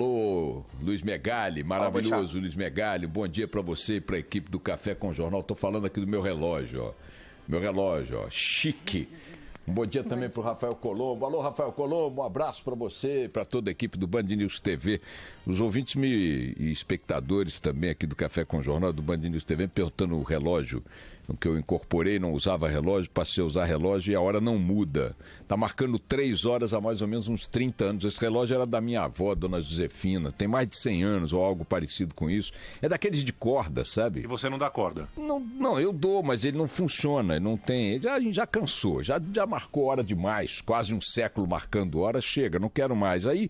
Alô, Luiz Megali, maravilhoso Luiz Megali, bom dia para você e para a equipe do Café com o Jornal. Tô falando aqui do meu relógio, ó. Meu relógio, ó, chique. Um bom dia também para o Rafael Colombo. Alô, Rafael Colombo, um abraço para você e para toda a equipe do Band News TV. Os ouvintes e espectadores também aqui do Café com o Jornal, do Band News TV, perguntando o relógio, que eu incorporei, não usava relógio, passei a usar relógio e a hora não muda. Tá marcando 3 horas há mais ou menos uns 30 anos. Esse relógio era da minha avó, Dona Josefina, tem mais de 100 anos ou algo parecido com isso. É daqueles de corda, sabe? E você não dá corda? Não, eu dou, mas ele não funciona, não tem. A gente já cansou, já marcou hora demais, quase um século marcando hora, chega, não quero mais. Aí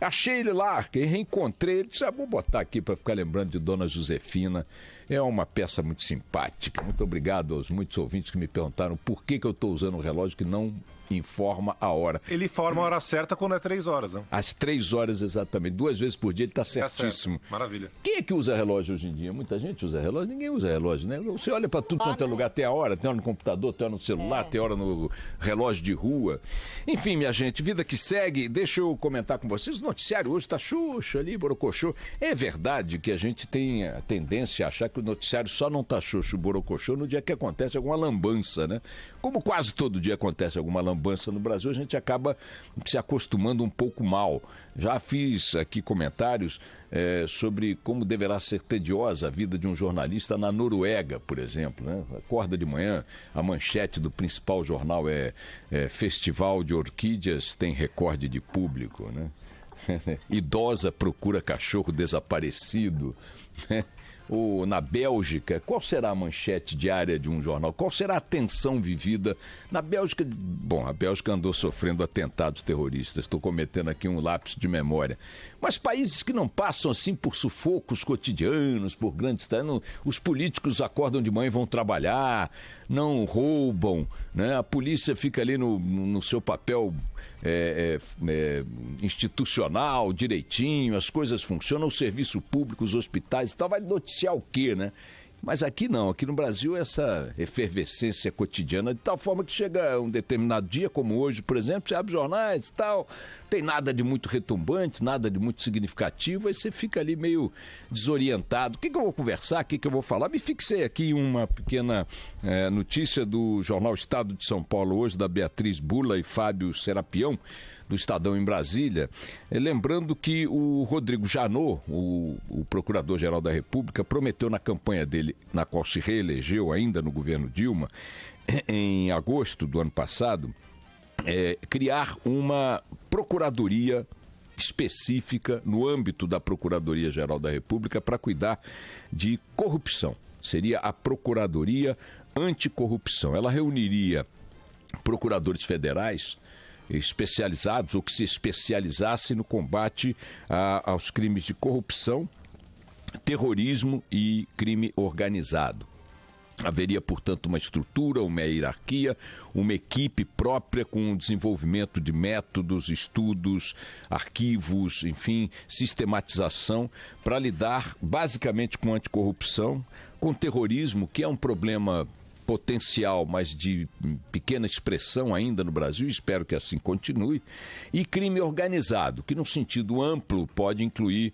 achei ele lá, reencontrei ele, disse, vou botar aqui para ficar lembrando de Dona Josefina. É uma peça muito simpática. Muito obrigado aos muitos ouvintes que me perguntaram por que eu estou usando um relógio que não informa a hora. Ele informa a hora certa quando é 3 horas, né? Às 3 horas exatamente. 2 vezes por dia ele está certíssimo. Certo. Maravilha. Quem é que usa relógio hoje em dia? Muita gente usa relógio? Ninguém usa relógio, né? Você olha para tudo quanto é lugar, tem a hora no computador, tem hora no celular, tem hora no relógio de rua. Enfim, minha gente, vida que segue. Deixa eu comentar com vocês. O noticiário hoje está xoxo ali, borocochô. É verdade que a gente tem a tendência a achar que o noticiário só não está xoxo, borocochô no dia que acontece alguma lambança, né? Como quase todo dia acontece alguma lambança no Brasil, a gente acaba se acostumando um pouco mal. Já fiz aqui comentários sobre como deverá ser tediosa a vida de um jornalista na Noruega, por exemplo, né? Acorda de manhã, a manchete do principal jornal é Festival de Orquídeas tem recorde de público, né? Idosa procura cachorro desaparecido, né? Ou na Bélgica, qual será a manchete diária de um jornal? Qual será a tensão vivida na Bélgica? Bom, a Bélgica andou sofrendo atentados terroristas, estou cometendo aqui um lapso de memória. Mas países que não passam assim por sufocos cotidianos, por grandes... Os políticos acordam de manhã e vão trabalhar, não roubam, né? A polícia fica ali no seu papel institucional, direitinho, as coisas funcionam, o serviço público, os hospitais e tal, vai noticiar o quê, né? Mas aqui não, aqui no Brasil essa efervescência cotidiana, de tal forma que chega um determinado dia, como hoje, por exemplo, você abre jornais e tal, tem nada de muito retumbante, nada de muito significativo, aí você fica ali meio desorientado. O que eu vou conversar, o que eu vou falar? Me fixei aqui em uma pequena notícia do jornal Estado de São Paulo hoje, da Beatriz Bula e Fábio Serapião, do Estadão em Brasília, lembrando que o Rodrigo Janot, o Procurador-Geral da República, prometeu na campanha dele, na qual se reelegeu ainda no governo Dilma, em agosto do ano passado, criar uma procuradoria específica no âmbito da Procuradoria-Geral da República para cuidar de corrupção. Seria a Procuradoria Anticorrupção. Ela reuniria procuradores federais especializados ou que se especializassem no combate aos crimes de corrupção, terrorismo e crime organizado. Haveria, portanto, uma estrutura, uma hierarquia, uma equipe própria com o desenvolvimento de métodos, estudos, arquivos, enfim, sistematização para lidar basicamente com anticorrupção, com terrorismo, que é um problema potencial, mas de pequena expressão ainda no Brasil, espero que assim continue, e crime organizado, que no sentido amplo pode incluir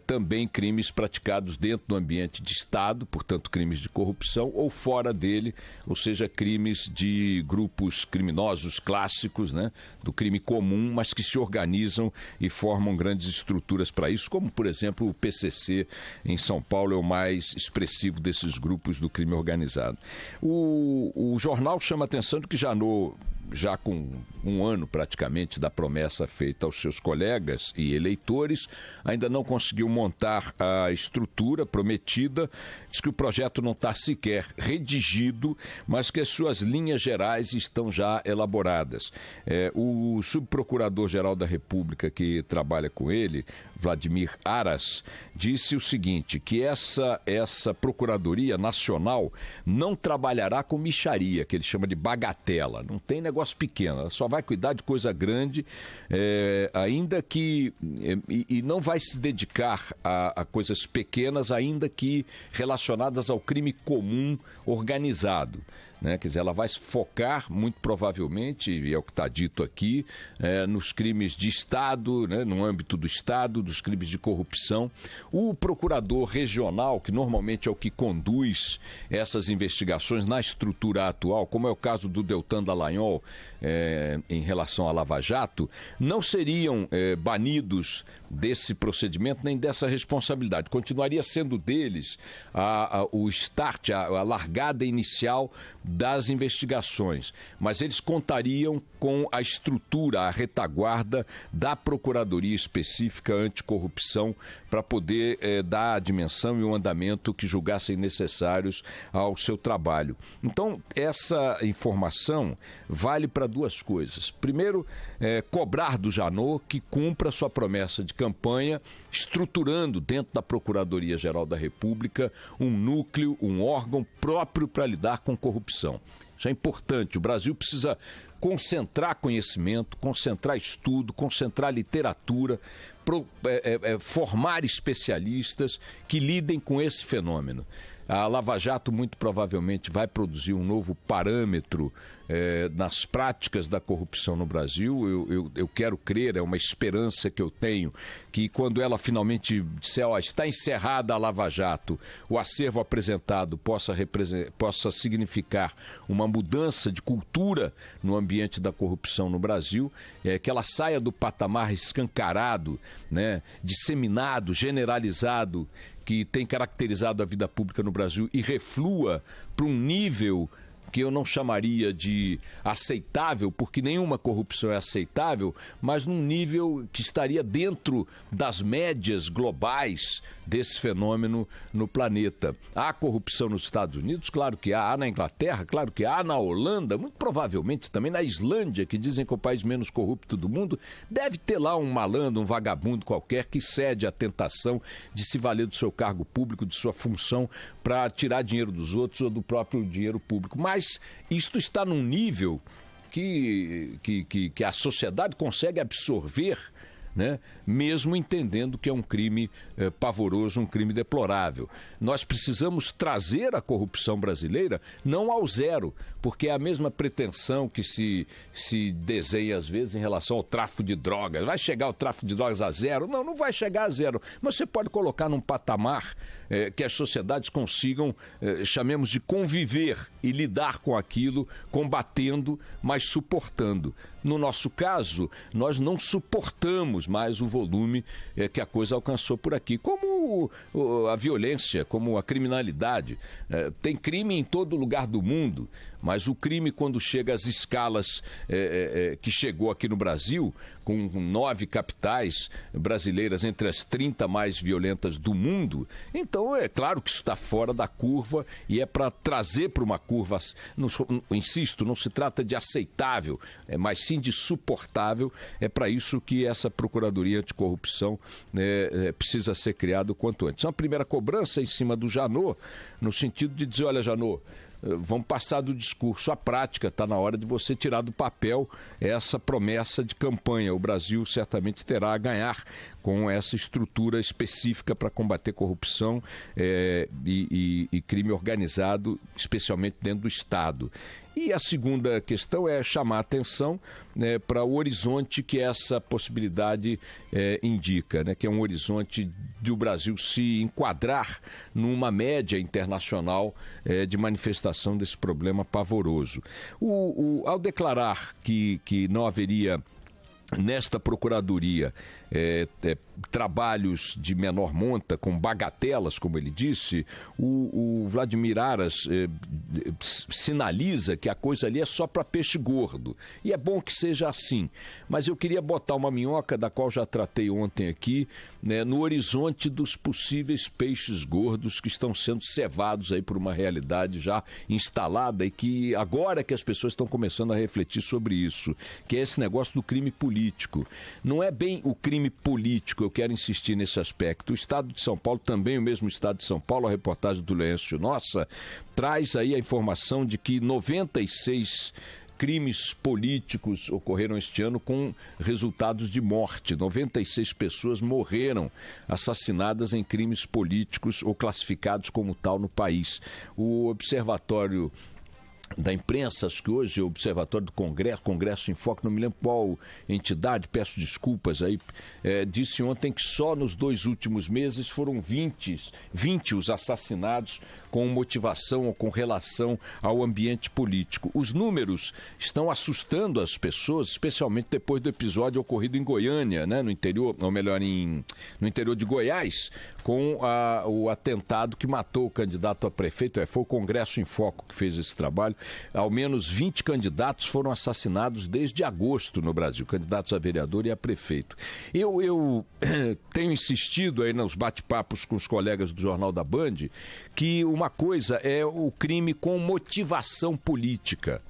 também crimes praticados dentro do ambiente de Estado, portanto crimes de corrupção, ou fora dele, ou seja, crimes de grupos criminosos clássicos, né, do crime comum, mas que se organizam e formam grandes estruturas para isso, como por exemplo o PCC em São Paulo é o mais expressivo desses grupos do crime organizado. O jornal chama a atenção de que Janot, já com um ano praticamente da promessa feita aos seus colegas e eleitores, ainda não conseguiu montar a estrutura prometida. Diz que o projeto não está sequer redigido, mas que as suas linhas gerais estão já elaboradas. O subprocurador-geral da República que trabalha com ele, Vladimir Aras, disse o seguinte, que essa Procuradoria Nacional não trabalhará com mixaria, que ele chama de bagatela, não tem negócio pequeno, ela só vai cuidar de coisa grande, ainda que, e não vai se dedicar a coisas pequenas, ainda que relacionadas ao crime comum organizado. né? Quer dizer, ela vai focar, muito provavelmente, e é o que está dito aqui, nos crimes de Estado, né? No âmbito do Estado, dos crimes de corrupção. O procurador regional, que normalmente é o que conduz essas investigações na estrutura atual, como é o caso do Deltan Dallagnol, em relação à Lava Jato, não seriam banidos desse procedimento nem dessa responsabilidade. Continuaria sendo deles o start, a largada inicial das investigações, mas eles contariam com a estrutura, a retaguarda da Procuradoria Específica Anticorrupção para poder dar a dimensão e o andamento que julgassem necessários ao seu trabalho. Então, essa informação vale para duas coisas. Primeiro, cobrar do Janot que cumpra sua promessa de campanha, estruturando dentro da Procuradoria-Geral da República um núcleo, um órgão próprio para lidar com corrupção. Isso é importante. O Brasil precisa concentrar conhecimento, concentrar estudo, concentrar literatura, formar especialistas que lidem com esse fenômeno. A Lava Jato muito provavelmente vai produzir um novo parâmetro nas práticas da corrupção no Brasil. Eu quero crer, é uma esperança que eu tenho, que quando ela finalmente disser, está encerrada a Lava Jato, o acervo apresentado possa significar uma mudança de cultura no ambiente da corrupção no Brasil, que ela saia do patamar escancarado, né, disseminado, generalizado, que tem caracterizado a vida pública no Brasil e reflua para um nível que eu não chamaria de aceitável, porque nenhuma corrupção é aceitável, mas num nível que estaria dentro das médias globais desse fenômeno no planeta. Há corrupção nos Estados Unidos? Claro que há. Há na Inglaterra? Claro que há. Na Holanda? Muito provavelmente também na Islândia, que dizem que é o país menos corrupto do mundo. Deve ter lá um malandro, um vagabundo qualquer que cede à tentação de se valer do seu cargo público, de sua função, para tirar dinheiro dos outros ou do próprio dinheiro público. Mas isto está num nível que a sociedade consegue absorver, né? Mesmo entendendo que é um crime pavoroso, um crime deplorável. Nós precisamos trazer a corrupção brasileira não ao zero, porque é a mesma pretensão que se desenha às vezes em relação ao tráfico de drogas. Vai chegar o tráfico de drogas a zero? Não, não vai chegar a zero. Mas você pode colocar num patamar que as sociedades consigam, chamemos de conviver e lidar com aquilo, combatendo, mas suportando. No nosso caso, nós não suportamos mais o volume que a coisa alcançou por aqui, como a violência, como a criminalidade. Tem crime em todo lugar do mundo, mas o crime, quando chega às escalas que chegou aqui no Brasil, com 9 capitais brasileiras entre as 30 mais violentas do mundo, então é claro que isso está fora da curva e é para trazer para uma curva, insisto, não se trata de aceitável, mas sim de suportável. É para isso que essa Procuradoria Anticorrupção precisa ser criada o quanto antes. Uma primeira cobrança em cima do Janot, no sentido de dizer, olha, Janot, vamos passar do discurso à prática, está na hora de você tirar do papel essa promessa de campanha. O Brasil certamente terá a ganhar com essa estrutura específica para combater corrupção e crime organizado, especialmente dentro do Estado. E a segunda questão é chamar a atenção, né, para o horizonte que essa possibilidade indica, né, que é um horizonte de o Brasil se enquadrar numa média internacional de manifestação desse problema pavoroso. Ao declarar que não haveria nesta Procuradoria trabalhos de menor monta, com bagatelas, como ele disse, o Vladimir Aras sinaliza que a coisa ali é só para peixe gordo. E é bom que seja assim. Mas eu queria botar uma minhoca, da qual já tratei ontem aqui, né, no horizonte dos possíveis peixes gordos que estão sendo cevados aí por uma realidade já instalada e que agora que as pessoas estão começando a refletir sobre isso, que é esse negócio do crime político. Não é bem o crime político, eu quero insistir nesse aspecto. O Estado de São Paulo, também o mesmo Estado de São Paulo, a reportagem do Leôncio Nossa, traz aí a informação de que 96 crimes políticos ocorreram este ano com resultados de morte. 96 pessoas morreram assassinadas em crimes políticos ou classificados como tal no país. O Observatório da imprensa, acho que hoje o Observatório do Congresso em Foco, não me lembro qual entidade, peço desculpas aí, disse ontem que só nos 2 últimos meses foram 20 os assassinados com motivação ou com relação ao ambiente político. Os números estão assustando as pessoas, especialmente depois do episódio ocorrido em Goiânia, né, no interior, ou melhor, no interior de Goiás, com o atentado que matou o candidato a prefeito. Foi o Congresso em Foco que fez esse trabalho. Ao menos 20 candidatos foram assassinados desde agosto no Brasil, candidatos a vereador e a prefeito. Eu tenho insistido aí nos bate-papos com os colegas do Jornal da Band que uma coisa é o crime com motivação política,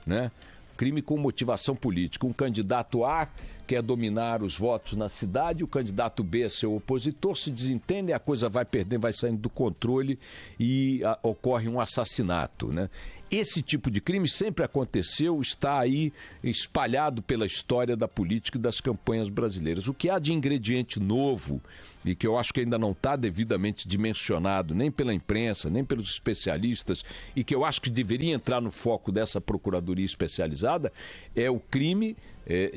né? Crime com motivação política. Um candidato A quer dominar os votos na cidade, o candidato B é seu opositor, se desentendem, a coisa vai perdendo, vai saindo do controle e ocorre um assassinato, né? Esse tipo de crime sempre aconteceu, está aí espalhado pela história da política e das campanhas brasileiras. O que há de ingrediente novo e que eu acho que ainda não está devidamente dimensionado nem pela imprensa, nem pelos especialistas, e que eu acho que deveria entrar no foco dessa procuradoria especializada, é o crime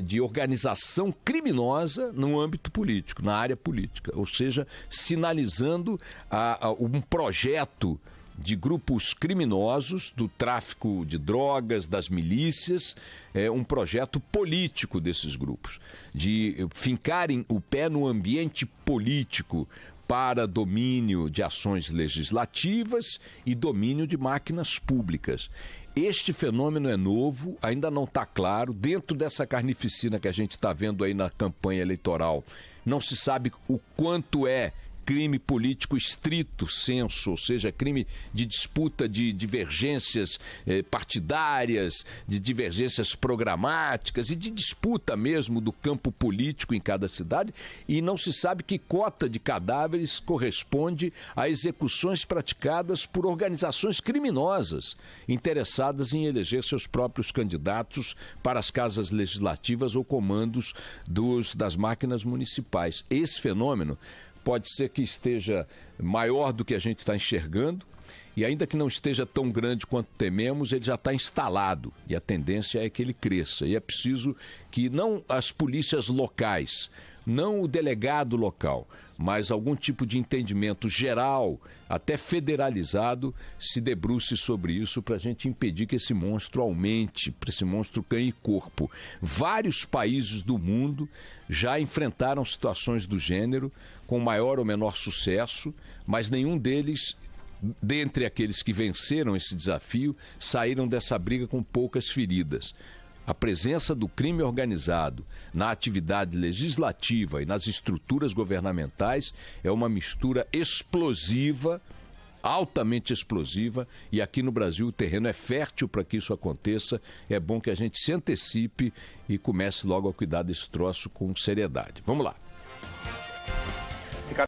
de organização criminosa no âmbito político, na área política, ou seja, sinalizando um projeto de grupos criminosos, do tráfico de drogas, das milícias, um projeto político desses grupos, de fincarem o pé no ambiente político para domínio de ações legislativas e domínio de máquinas públicas. Este fenômeno é novo, ainda não está claro, dentro dessa carnificina que a gente está vendo aí na campanha eleitoral, não se sabe o quanto é crime político estrito sensu, ou seja, crime de disputa de divergências partidárias, de divergências programáticas e de disputa mesmo do campo político em cada cidade, e não se sabe que cota de cadáveres corresponde a execuções praticadas por organizações criminosas interessadas em eleger seus próprios candidatos para as casas legislativas ou comandos das máquinas municipais. Esse fenômeno pode ser que esteja maior do que a gente está enxergando, e ainda que não esteja tão grande quanto tememos, ele já está instalado, e a tendência é que ele cresça. E é preciso que não as polícias locais, não o delegado local, mas algum tipo de entendimento geral, até federalizado, se debruce sobre isso para a gente impedir que esse monstro aumente, para esse monstro ganhe corpo. Vários países do mundo já enfrentaram situações do gênero com maior ou menor sucesso, mas nenhum deles, dentre aqueles que venceram esse desafio, saíram dessa briga com poucas feridas. A presença do crime organizado na atividade legislativa e nas estruturas governamentais é uma mistura explosiva, altamente explosiva, e aqui no Brasil o terreno é fértil para que isso aconteça. É bom que a gente se antecipe e comece logo a cuidar desse troço com seriedade. Vamos lá.